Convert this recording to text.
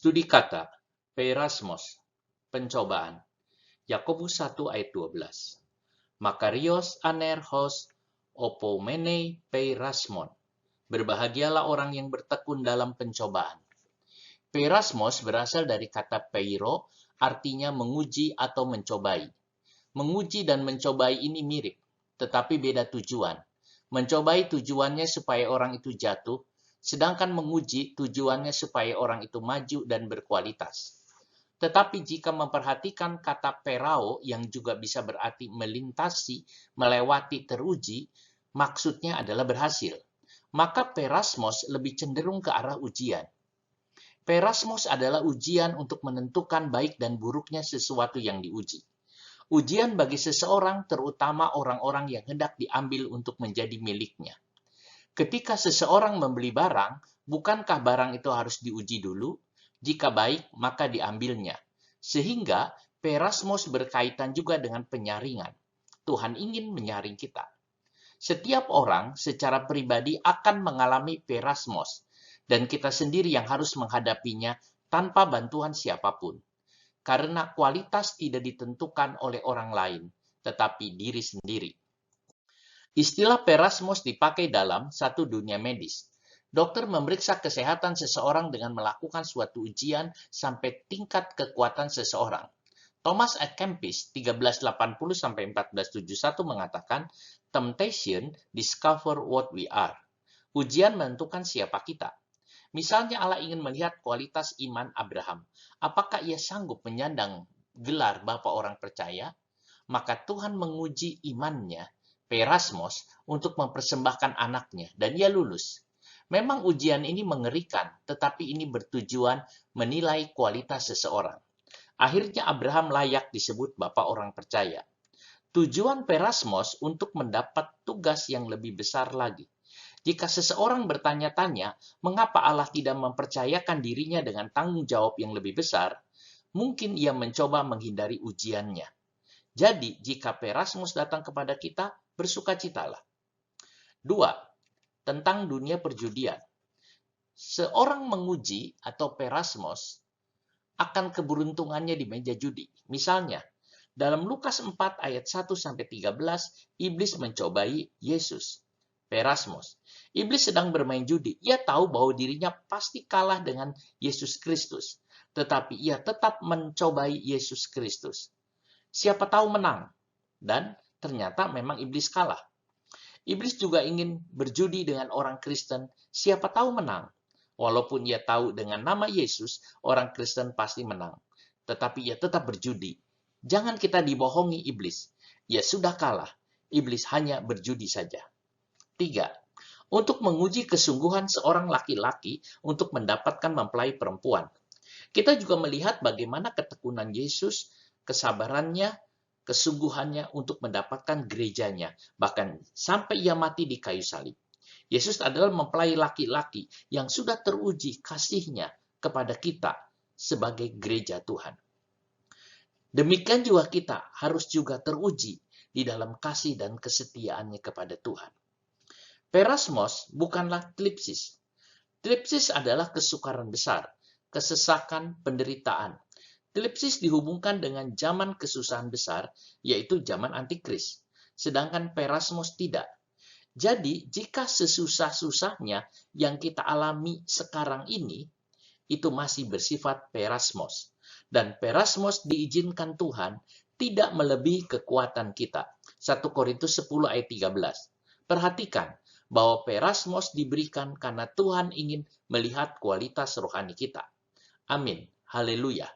Studi kata, peirasmos, pencobaan. Yakobus 1 ayat 12. Makarios anerhos opoumenei peirasmon. Berbahagialah orang yang bertekun dalam pencobaan. Peirasmos berasal dari kata peiro, artinya menguji atau mencobai. Menguji dan mencobai ini mirip, tetapi beda tujuan. Mencobai tujuannya supaya orang itu jatuh, sedangkan menguji tujuannya supaya orang itu maju dan berkualitas. Tetapi jika memperhatikan kata perao yang juga bisa berarti melintasi, melewati, teruji, maksudnya adalah berhasil. Maka perasmos lebih cenderung ke arah ujian. Perasmos adalah ujian untuk menentukan baik dan buruknya sesuatu yang diuji. Ujian bagi seseorang, terutama orang-orang yang hendak diambil untuk menjadi miliknya. Ketika seseorang membeli barang, bukankah barang itu harus diuji dulu? Jika baik, maka diambilnya. Sehingga perasmos berkaitan juga dengan penyaringan. Tuhan ingin menyaring kita. Setiap orang secara pribadi akan mengalami perasmos, dan kita sendiri yang harus menghadapinya tanpa bantuan siapapun. Karena kualitas tidak ditentukan oleh orang lain, tetapi diri sendiri. Istilah perasmos dipakai dalam satu dunia medis. Dokter memeriksa kesehatan seseorang dengan melakukan suatu ujian sampai tingkat kekuatan seseorang. Thomas A. Kempis 1380-1471 mengatakan, temptation discover what we are. Ujian menentukan siapa kita. Misalnya Allah ingin melihat kualitas iman Abraham. Apakah ia sanggup menyandang gelar Bapa orang percaya? Maka Tuhan menguji imannya, perasmos, untuk mempersembahkan anaknya, dan ia lulus. Memang ujian ini mengerikan, tetapi ini bertujuan menilai kualitas seseorang. Akhirnya Abraham layak disebut Bapa orang percaya. Tujuan perasmos untuk mendapat tugas yang lebih besar lagi. Jika seseorang bertanya-tanya, mengapa Allah tidak mempercayakan dirinya dengan tanggung jawab yang lebih besar, mungkin ia mencoba menghindari ujiannya. Jadi, jika perasmos datang kepada kita, bersukacitalah. 2. Tentang dunia perjudian. Seorang menguji atau perasmos akan keberuntungannya di meja judi. Misalnya, dalam Lukas 4 ayat 1-13, iblis mencobai Yesus. Perasmos. Iblis sedang bermain judi. Ia tahu bahwa dirinya pasti kalah dengan Yesus Kristus. Tetapi ia tetap mencobai Yesus Kristus. Siapa tahu menang. Dan ternyata memang iblis kalah. Iblis juga ingin berjudi dengan orang Kristen. Siapa tahu menang. Walaupun ia tahu dengan nama Yesus, orang Kristen pasti menang. Tetapi ia tetap berjudi. Jangan kita dibohongi iblis. Ia sudah kalah. Iblis hanya berjudi saja. 3. Untuk menguji kesungguhan seorang laki-laki untuk mendapatkan mempelai perempuan. Kita juga melihat bagaimana ketekunan Yesus, kesabarannya, kesungguhannya untuk mendapatkan gerejanya, bahkan sampai ia mati di kayu salib. Yesus adalah mempelai laki-laki yang sudah teruji kasihnya kepada kita sebagai gereja Tuhan. Demikian juga kita harus juga teruji di dalam kasih dan kesetiaannya kepada Tuhan. Perasmos bukanlah klipsis. Klipsis adalah kesukaran besar, kesesakan, penderitaan. Klipsis dihubungkan dengan zaman kesusahan besar, yaitu zaman antikris. Sedangkan perasmos tidak. Jadi, jika sesusah-susahnya yang kita alami sekarang ini, itu masih bersifat perasmos. Dan perasmos diizinkan Tuhan tidak melebihi kekuatan kita. 1 Korintus 10 ayat 13. Perhatikan bahwa perasmos diberikan karena Tuhan ingin melihat kualitas rohani kita. Amin. Haleluya.